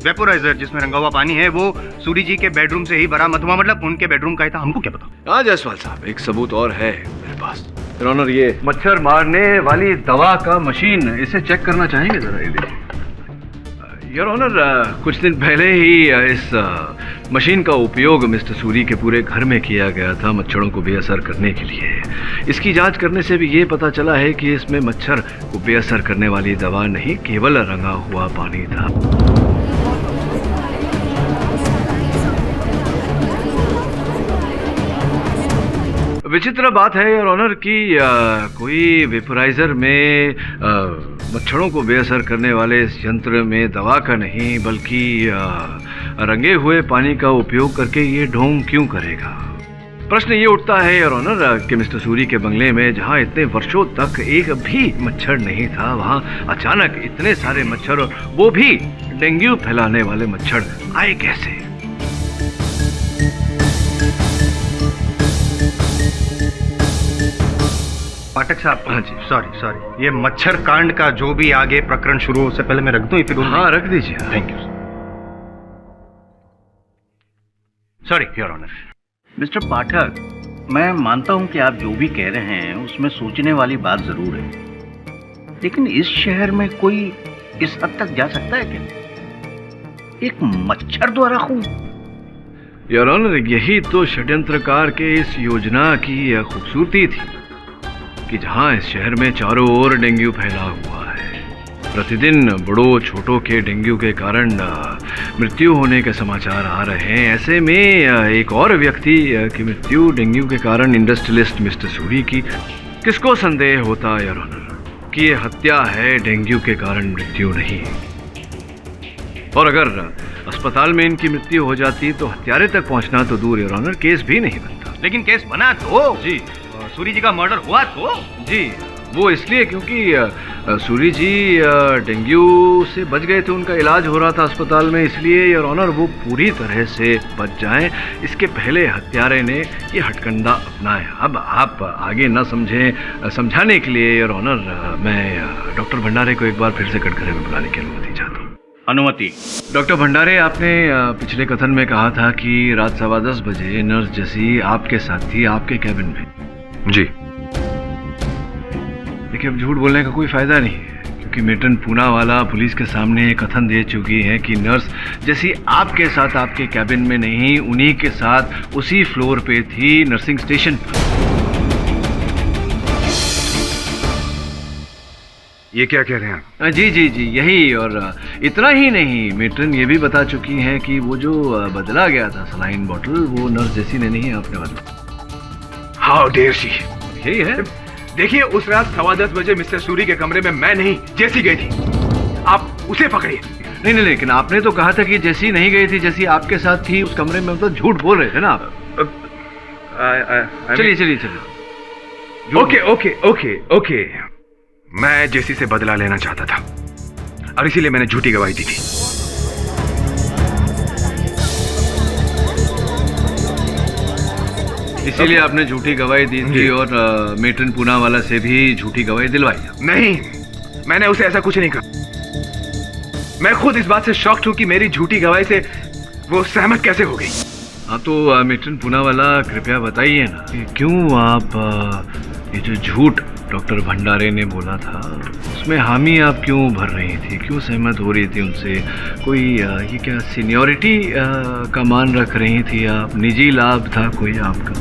[SPEAKER 3] वेपोराइजर जिसमें रंगा हुआ पानी है वो सूरी जी के बेडरूम से ही बरामद हुआ, मतलब उनके बेडरूम का ही था? हमको क्या पता।
[SPEAKER 4] हाँ जायसवाल साहब, एक सबूत और है मेरे पास। योर ऑनर, ये मच्छर मारने वाली दवा का मशीन, इसे चेक करना चाहेंगे जरा? ये देखिए योर ऑनर, कुछ दिन पहले ही इस मशीन का उपयोग मिस्टर सूरी के पूरे घर में किया गया था मच्छरों को बेअसर करने के लिए। इसकी जांच करने से भी ये पता चला है कि इसमें मच्छर को बेअसर करने वाली दवा नहीं, केवल रंगा हुआ पानी था। विचित्र बात है योर ऑनर कि कोई वेपोराइजर में मच्छरों को बेअसर करने वाले इस यंत्र में दवा का नहीं बल्कि रंगे हुए पानी का उपयोग करके ये ढोंग क्यों करेगा? प्रश्न ये उठता है योर ऑनर कि मिस्टर सूरी के बंगले में जहां इतने वर्षों तक एक भी मच्छर नहीं था, वहां अचानक इतने सारे मच्छर, और वो भी डेंगू फैलाने वाले मच्छर आए कैसे?
[SPEAKER 3] पाठक साहब, हाँ जी, सॉरी, ये मच्छर कांड का जो भी आगे प्रकरण शुरू हो, उससे पहले मैं रख दूं? फिर
[SPEAKER 4] हाँ, रख दीजिए।
[SPEAKER 3] Thank you. Sorry your honour.
[SPEAKER 12] Mister Pathak, मैं मानता हूं कि आप जो भी कह रहे हैं उसमें सोचने वाली बात जरूर है, लेकिन इस शहर में कोई इस हद तक जा सकता है क्या? एक मच्छर द्वारा खून?
[SPEAKER 4] योर ऑनर, यही तो षड्यंत्रकार के इस योजना की खूबसूरती थी कि जहां इस शहर में चारों ओर डेंगू फैला हुआ है, प्रतिदिन बड़ों छोटों के डेंगू के कारण मृत्यु होने के समाचार आ रहे हैं। ऐसे में एक और व्यक्ति की मृत्यु डेंगू के कारण, इंडस्ट्रियलिस्ट मिस्टर सूरी की, किसको संदेह होता योर ऑनर कि ये हत्या है, डेंगू के कारण मृत्यु नहीं। और अगर अस्पताल में इनकी मृत्यु हो जाती तो हत्यारे तक पहुंचना तो दूर योर ऑनर, केस भी नहीं बनता।
[SPEAKER 10] लेकिन केस बना तो
[SPEAKER 4] जी,
[SPEAKER 10] सूरी जी का मर्डर हुआ तो
[SPEAKER 4] जी वो इसलिए क्योंकि सूरी जी डेंगू से बच गए थे, उनका इलाज हो रहा था अस्पताल में, इसलिए योर ऑनर वो पूरी तरह से बच जाएं, इसके पहले हत्यारे ने ये हथकंडा अपनाया। अब आप आगे ना समझें, समझाने के लिए योर ऑनर मैं डॉक्टर भंडारे को एक बार फिर से कटघरे में बुलाने की अनुमति चाहता हूँ।
[SPEAKER 12] अनुमति।
[SPEAKER 4] डॉक्टर भंडारे, आपने पिछले कथन में कहा था कि रात 10:15 बजे नर्स जैसी आपके साथ थी, आपके कैबिन में।
[SPEAKER 1] जी।
[SPEAKER 4] देखिए, अब झूठ बोलने का कोई फायदा नहीं है, क्योंकि मेटन पूनावाला पुलिस के सामने कथन दे चुकी है कि नर्स जैसी आपके साथ आपके कैबिन में नहीं, उन्हीं के साथ उसी फ्लोर पे थी, नर्सिंग स्टेशन पर।
[SPEAKER 1] ये क्या कह रहे हैं?
[SPEAKER 4] जी जी जी यही, और इतना ही नहीं, मेटन ये भी बता चुकी हैं कि वो जो बदला गया था सलाइन बॉटल, वो नर्स जैसी ने नहीं आपने बदला।
[SPEAKER 1] How dare she.
[SPEAKER 4] यही है।
[SPEAKER 1] देखिए, उस रात 10:15 बजे मिस्टर सूरी के कमरे में मैं नहीं, जेसी गई थी। आप उसे पकड़िए।
[SPEAKER 4] नहीं, लेकिन आपने तो कहा था कि जेसी नहीं गई थी, जेसी आपके साथ थी उस कमरे में, मतलब झूठ बोल रहे थे ना आप। चलिए।
[SPEAKER 1] ओके। मैं जेसी से बदला लेना चाहता था और इसीलिए मैंने झूठी गवाही दी थी।
[SPEAKER 4] इसीलिए आपने झूठी गवाही दी थी और मेटन पूनावाला से भी झूठी गवाही दिलवाई?
[SPEAKER 1] नहीं, मैंने उसे ऐसा कुछ नहीं कहा। मैं खुद इस बात से शॉक्ड हूं कि मेरी झूठी गवाही से वो सहमत कैसे हो गई।
[SPEAKER 4] हाँ, तो मेटन पूनावाला, कृपया बताइए ना कि क्यों आप ये जो झूठ डॉक्टर भंडारे ने बोला था उसमें हामी आप क्यों भर रही थी, क्यों सहमत हो रही थी उनसे? कोई ये क्या सीनियरिटी का मान रख रही थी आप? निजी लाभ था कोई आपका?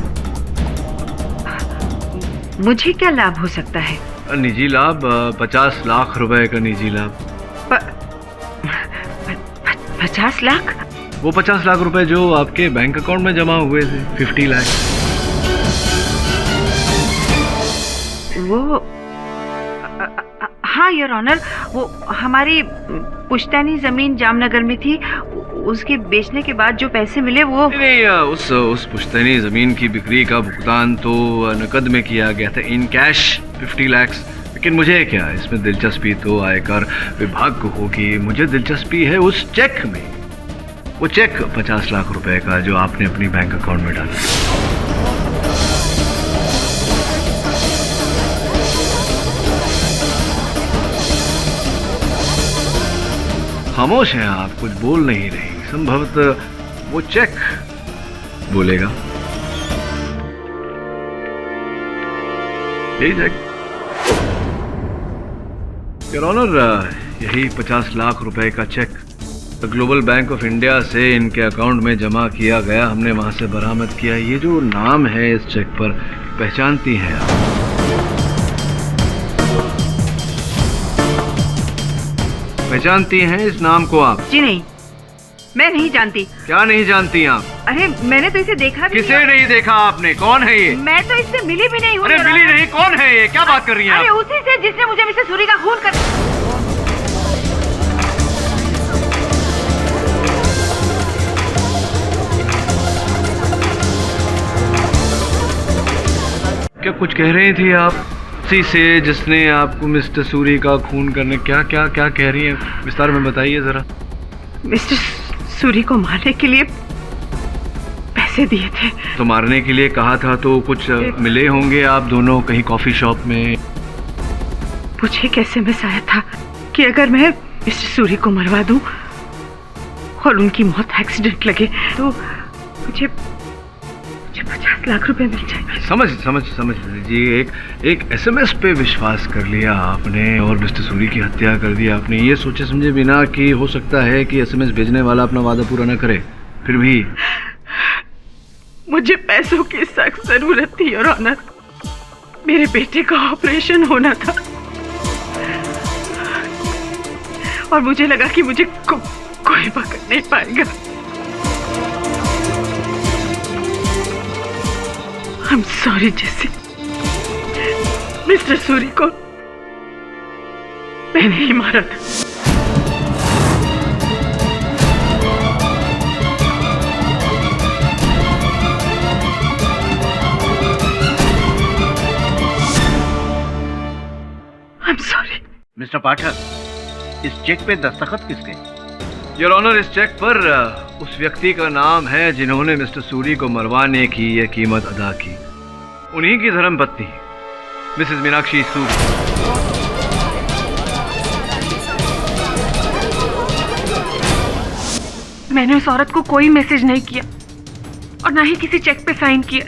[SPEAKER 2] मुझे क्या लाभ हो सकता है?
[SPEAKER 4] निजी लाभ, 50 लाख रुपए का निजी लाभ।
[SPEAKER 2] 50 लाख?
[SPEAKER 4] वो 50 लाख रुपए जो आपके बैंक अकाउंट में जमा हुए थे, 50 लाख।
[SPEAKER 2] वो हाँ योर ऑनर, वो हमारी पुश्तैनी जमीन जामनगर में थी, उसके बेचने के बाद जो पैसे मिले वो
[SPEAKER 4] नहीं, उस पुश्तैनी जमीन की बिक्री का भुगतान तो नकद में किया गया था, इन कैश 50 लाख। लेकिन मुझे क्या, इसमें दिलचस्पी तो आयकर विभाग को होगी। मुझे दिलचस्पी है उस चेक में, वो चेक 50 लाख रुपए का जो आपने अपनी बैंक अकाउंट में डाला। खामोश हैं आप, कुछ बोल नहीं रही। संभवतः वो चेक बोलेगा। यही चेक योर ऑनर, यही 50 लाख रुपए का cheque Global Bank of India से इनके अकाउंट में जमा किया गया, हमने वहां से बरामद किया। ये जो नाम है इस चेक पर, पहचानती हैं आप? पहचानती हैं इस नाम को आप?
[SPEAKER 2] जी नहीं, मैं नहीं जानती।
[SPEAKER 4] क्या नहीं जानती आप?
[SPEAKER 2] अरे मैंने तो इसे देखा भी
[SPEAKER 4] किसे नहीं देखा आपने? कौन है ये?
[SPEAKER 2] मैं तो इससे मिली भी नहीं हूँ।
[SPEAKER 4] अरे मिली नहीं, कौन है ये? क्या बात कर रही हैं आप?
[SPEAKER 2] अरे उसी से जिसने मुझे मिस्टर सूरी का खून कर।
[SPEAKER 4] क्या कुछ कह रही थी आप? उसी से जिसने आपको मिस्टर सूरी का खून करने, क्या क्या क्या कह रही हैं? विस्तार में बताइए जरा।
[SPEAKER 2] मिस्टर सूरी को मारने के लिए पैसे दिए थे।
[SPEAKER 4] तो मारने के लिए कहा था तो कुछ मिले होंगे आप दोनों कहीं कॉफी शॉप में?
[SPEAKER 2] मुझे कैसे मिस आया था कि अगर मैं मिस्टर सूरी को मरवा दूं और उनकी मौत एक्सीडेंट लगे तो मुझे 50 लाख रुपए मिल जाएंगे।
[SPEAKER 4] समझ लीजिए, एक एसएमएस पे विश्वास कर लिया आपने और मिस्टर सूरी की हत्या कर दी आपने, ये सोचे समझे बिना कि हो सकता है कि एसएमएस भेजने वाला अपना वादा पूरा न करे। फिर भी
[SPEAKER 2] मुझे पैसों की सख्त जरूरत थी और ऑनर, मेरे बेटे का ऑपरेशन होना था।
[SPEAKER 9] और मुझे लगा कि मुझे कोई पकड़ नहीं पाएगा। I'm sorry JC, mister Suri को मैंने ही मारा था। I'm sorry।
[SPEAKER 12] मिस्टर पाठक, इस चेक पे दस्तखत किसके?
[SPEAKER 4] योर ऑनर, इस चेक पर उस व्यक्ति का नाम है जिन्होंने मिस्टर सूरी को मरवाने की यह कीमत अदा की। उन्हीं की धर्मपत्नी मिसेस मीनाक्षी सूरी।
[SPEAKER 9] मैंने उस औरत को कोई मैसेज नहीं किया और ना ही किसी चेक पे साइन किया।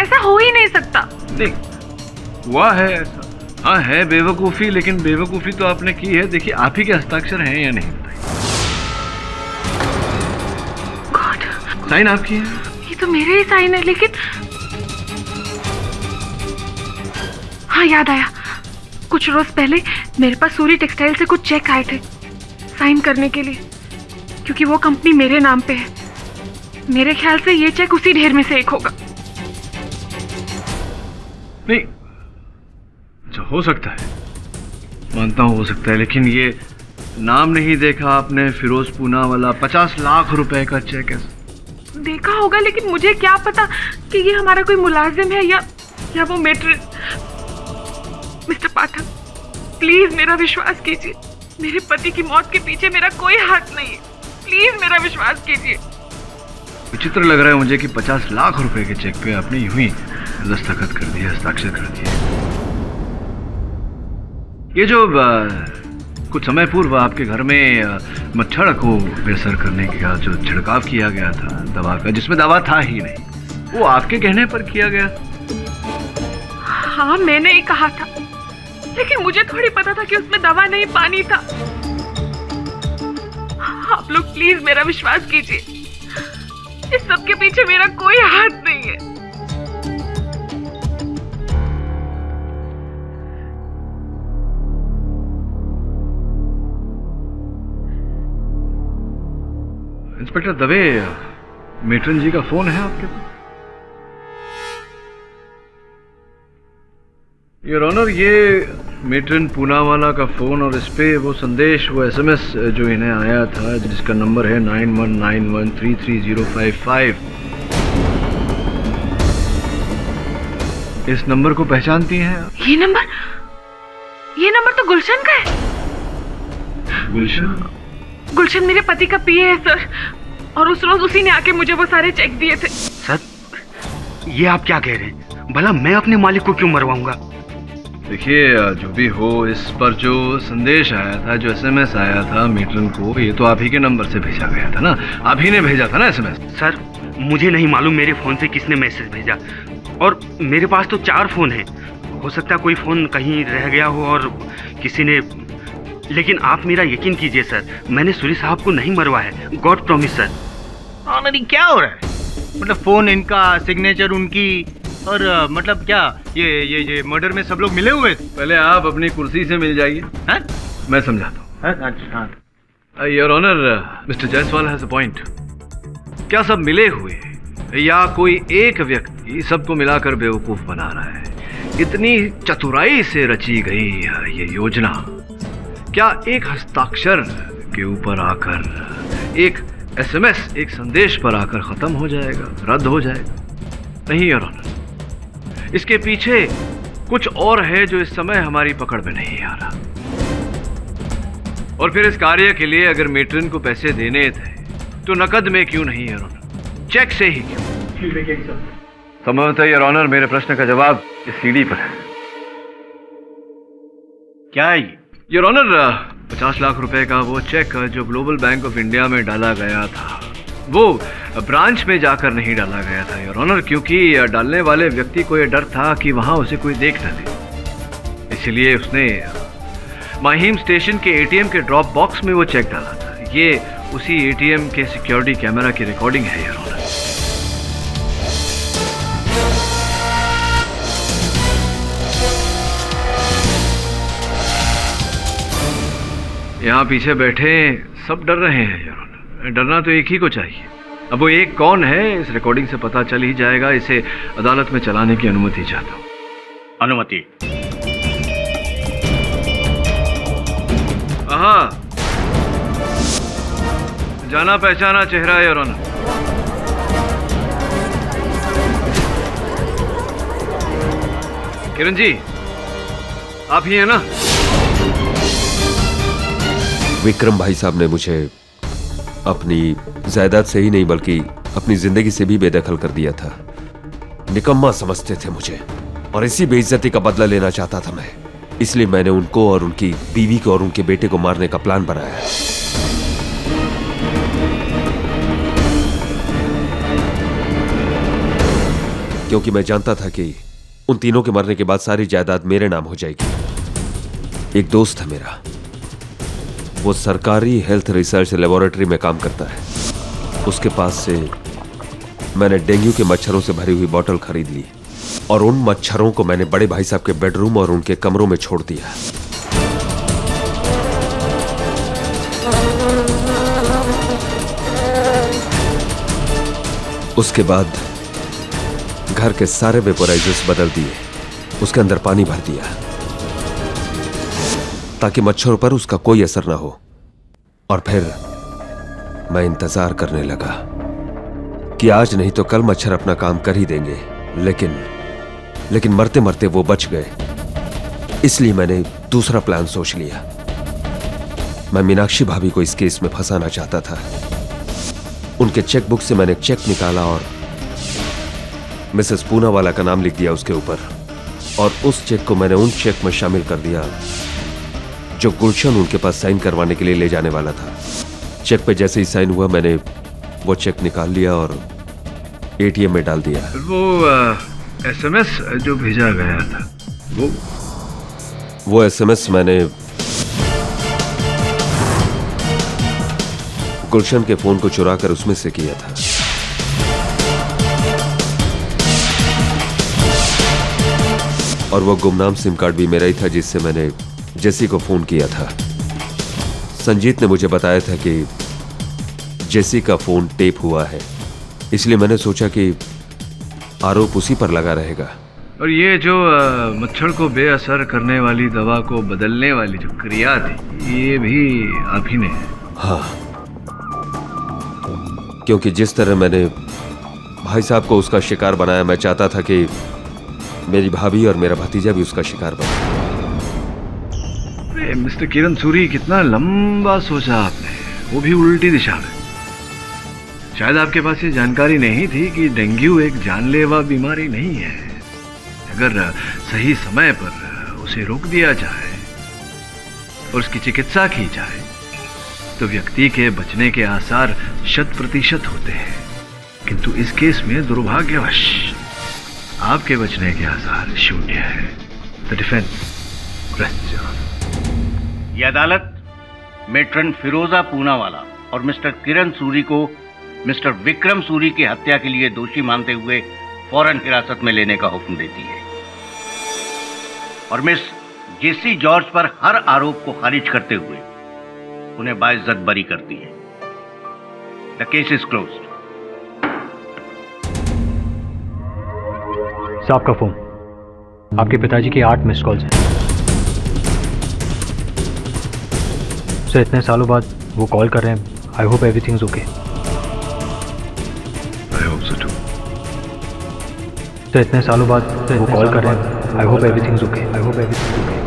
[SPEAKER 9] ऐसा हो ही नहीं सकता।
[SPEAKER 4] नहीं हुआ है ऐसा। हाँ है बेवकूफ़ी, लेकिन बेवकूफ़ी तो आपने की है। देखिए आप ही के हस्ताक्षर हैं या नहीं बताइए। साइन आपकी है?
[SPEAKER 9] ये तो मेरे ही साइन है, लेकिन हाँ याद आया, कुछ रोज पहले मेरे पास सूरी टेक्सटाइल से कुछ चेक आए थे साइन करने के लिए, क्योंकि वो कंपनी मेरे नाम पे है। मेरे ख्याल से ये चेक उसी ढेर में से एक होगा।
[SPEAKER 4] नहीं, अच्छा हो सकता है, मानता हूँ हो सकता है, लेकिन ये नाम नहीं देखा आपने? फिरोज पूना वाला 50 लाख रुपए का चेक है।
[SPEAKER 9] देखा होगा, लेकिन मुझे क्या पता कि ये हमारा कोई मुलाजिम है या वो मेट्रिन। मिस्टर पाठक, प्लीज मेरा विश्वास कीजिए। मेरे पति की मौत के पीछे मेरा कोई हाथ नहीं है। प्लीज मेरा विश्वास कीजिए।
[SPEAKER 4] विचित्र लग रहा है मुझे कि 50 लाख रुपए के चेक पे आपने यूं ही दस्तखत कर दिया, हस्ताक्षर कर दिया। ये जो कुछ समय पूर्व आपके घर में मच्छर को बेअसर करने का जो छिड़काव किया गया था दवा का, जिसमें दवा था ही नहीं, वो आपके कहने पर किया गया?
[SPEAKER 9] हाँ मैंने ही कहा था, लेकिन मुझे थोड़ी पता था कि उसमें दवा नहीं पानी था। आप लोग प्लीज मेरा विश्वास कीजिए। इस सब के पीछे मेरा कोई हाथ नहीं है।
[SPEAKER 4] इंस्पेक्टर दवे, मेट्रन जी का फोन है आपके पास? योर ऑनर, ये मेट्रन पूनावाला का फोन और इस पे वो संदेश, वो एसएमएस जो इन्हें आया था, जिसका नंबर है 9191333055। इस नंबर को पहचानती हैं आप?
[SPEAKER 9] ये नंबर तो गुलशन का है। गुलशन मेरे पति का पीए है सर, और उस रोज उसी ने आके मुझे वो सारे चेक दिए थे।
[SPEAKER 5] सर, ये आप क्या कह रहे हैं? भला मैं अपने मालिक को क्यों मरवाऊंगा?
[SPEAKER 4] देखिए, जो भी हो, इस पर जो संदेश आया था, जो एसएमएस आया था मेट्रन को, ये तो आप ही के नंबर से भेजा गया था ना? आप ही ने भेजा था ना एसएमएस?
[SPEAKER 5] सर, मुझे नहीं मालूम मेरे फोन से किसने मैसेज भेजा, और मेरे पास तो 4 फोन हैं। हो सकता है कोई फोन कहीं रह गया हो और किसी ने, लेकिन आप मेरा यकीन कीजिए सर, मैंने सूरी साहब को नहीं मरवाया है। God promise sir.
[SPEAKER 12] ऑनर, क्या हो रहा है? मतलब फोन इनका, सिग्नेचर उनकी, और मतलब क्या ये मर्डर में सब लोग मिले हुए थे?
[SPEAKER 4] पहले आप अपनी कुर्सी से मिल जाइए, मैं समझाता हूँ।
[SPEAKER 12] अच्छा।
[SPEAKER 4] Your honour, mister Jaiswal has a point. क्या सब मिले हुए या कोई एक व्यक्ति सबको मिलाकर बेवकूफ बना रहा है? इतनी चतुराई से रची गई ये योजना क्या एक हस्ताक्षर के ऊपर आकर, एक एसएमएस, एक संदेश पर आकर खत्म हो जाएगा, रद्द हो जाएगा? नहीं योर ऑनर, इसके पीछे कुछ और है जो इस समय हमारी पकड़ में नहीं आ रहा। और फिर इस कार्य के लिए अगर मेट्रन को पैसे देने थे तो नकद में क्यों नहीं योर ऑनर, चेक से ही क्यों? संभवतः योर ऑनर मेरे प्रश्न का जवाब इस सीडी पर है।
[SPEAKER 12] क्या है ये?
[SPEAKER 4] योर ऑनर, 50 लाख रुपए का वो चेक जो ग्लोबल बैंक ऑफ इंडिया में डाला गया था, वो ब्रांच में जाकर नहीं डाला गया था योर ऑनर, क्योंकि डालने वाले व्यक्ति को यह डर था कि वहां उसे कोई देख न ले। इसलिए उसने माहिम स्टेशन के एटीएम के ड्रॉप बॉक्स में वो चेक डाला था। ये उसी एटीएम के सिक्योरिटी कैमरा की रिकॉर्डिंग है योर ऑनर। यहाँ पीछे बैठे सब डर रहे हैं यार। डरना तो एक ही को चाहिए। अब वो एक कौन है इस रिकॉर्डिंग से पता चल ही जाएगा। इसे अदालत में चलाने की अनुमति चाहता हूँ।
[SPEAKER 12] अनुमति।
[SPEAKER 4] हाँ, जाना पहचाना चेहरा है योर ऑनर। किरण जी, आप ही हैं ना?
[SPEAKER 11] विक्रम भाई साहब ने मुझे अपनी जायदाद से ही नहीं बल्कि अपनी जिंदगी से भी बेदखल कर दिया था। निकम्मा समझते थे मुझे और इसी बेइज्जती का बदला लेना चाहता था मैं। इसलिए मैंने उनको और उनकी बीवी को और उनके बेटे को मारने का प्लान बनाया। क्योंकि मैं जानता था कि उन तीनों के मरने के बाद सारी जायदाद मेरे नाम हो जाएगी। एक दोस्त है मेरा, वो सरकारी हेल्थ रिसर्च लेबोरेटरी में काम करता है। उसके पास से मैंने डेंगू के मच्छरों से भरी हुई बोतल खरीद ली और उन मच्छरों को मैंने बड़े भाई साहब के बेडरूम और उनके कमरों में छोड़ दिया। उसके बाद घर के सारे वेपोराइजर्स बदल दिए, उसके अंदर पानी भर दिया ताकि मच्छरों पर उसका कोई असर ना हो। और फिर मैं इंतजार करने लगा कि आज नहीं तो कल मच्छर अपना काम कर ही देंगे। लेकिन मरते मरते वो बच गए। इसलिए मैंने दूसरा प्लान सोच लिया। मैं मीनाक्षी भाभी को इस केस में फंसाना चाहता था। उनके चेकबुक से मैंने चेक निकाला और मिसेस पूनावाला का नाम लिख दिया उसके ऊपर। और उस चेक को मैंने उन चेक में शामिल कर दिया जो गुलशन उनके पास साइन करवाने के लिए ले जाने वाला था। चेक पे जैसे ही साइन हुआ मैंने वो चेक निकाल लिया और एटीएम में डाल दिया।
[SPEAKER 4] वो एसएमएस जो भेजा गया था
[SPEAKER 11] वो एसएमएस मैंने गुलशन के फोन को चुरा कर उसमें से किया था। और वो गुमनाम सिम कार्ड भी मेरा ही था जिससे मैंने जेसी को फोन किया था। संजीत ने मुझे बताया था कि जेसी का फोन टेप हुआ है, इसलिए मैंने सोचा कि आरोप उसी पर लगा रहेगा।
[SPEAKER 4] और ये जो मच्छर को बेअसर करने वाली दवा को बदलने वाली जो क्रिया थी ये भी आप ही ने?
[SPEAKER 11] हाँ, क्योंकि जिस तरह मैंने भाई साहब को उसका शिकार बनाया, मैं चाहता था कि मेरी भाभी और मेरा भतीजा भी उसका शिकार बने।
[SPEAKER 4] मिस्टर किरण सूरी, कितना लंबा सोचा आपने, वो भी उल्टी दिशा में। शायद आपके पास ये जानकारी नहीं थी कि डेंगू एक जानलेवा बीमारी नहीं है। अगर सही समय पर उसे रोक दिया जाए और उसकी चिकित्सा की जाए तो व्यक्ति के बचने के आसार 100% होते हैं। किंतु इस केस में दुर्भाग्यवश आपके बचने के आसार 0 है। The defence rest your honour.
[SPEAKER 12] ये अदालत मेट्रन फिरोजा पूनावाला और मिस्टर किरण सूरी को मिस्टर विक्रम सूरी की हत्या के लिए दोषी मानते हुए फौरन हिरासत में लेने का हुक्म देती है और मिस जेसी जॉर्ज पर हर आरोप को खारिज करते हुए उन्हें बाइज्जत बरी करती है। The case is closed.
[SPEAKER 10] साहब का फोन, आपके पिताजी की 8 मिस कॉल्स हैं। सर, इतने सालों बाद वो कॉल कर रहे हैं। I hope everything is okay.
[SPEAKER 4] I hope so too.
[SPEAKER 10] Sir, इतने सालों बाद वो कॉल कर रहे हैं। I hope everything is okay. I hope everything is okay.